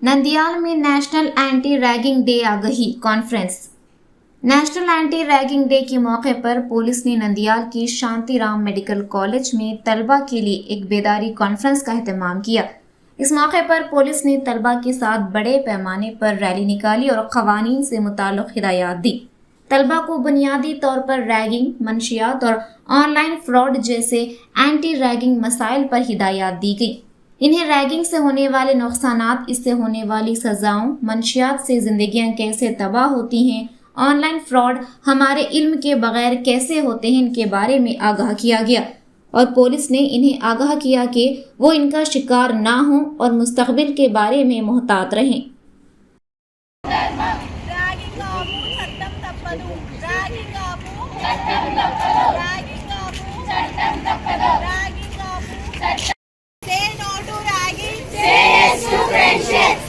नंदियाल में national anti ragging day आगाही conference. National anti ragging day के मौके पर पुलिस ने नंदियाल की शांतिराम मेडिकल कॉलेज में तलबा के लिए एक बेदारी कॉन्फ्रेंस का एहतमाम किया। इस मौके पर पुलिस ने तलबा के साथ बड़े पैमाने पर रैली निकाली और कवानीन से मुताल्लिक़ हिदायत दी। तलबा को बुनियादी तौर पर रैगिंग, मंशियात और ऑनलाइन फ्रॉड जैसे एंटी रैगिंग मसाइल पर हिदायत दी गई। इन्हें रैगिंग से होने वाले नुकसानात, इससे होने वाली सजाओं, मंशियात से जिंदगियां कैसे तबाह होती हैं, ऑनलाइन फ्रॉड हमारे इल्म के बगैर कैसे होते हैं, इनके बारे में आगाह किया गया और पुलिस ने इन्हें आगाह किया कि वो इनका शिकार ना हों और मुस्तकबिल के बारे में मुहतात रहें।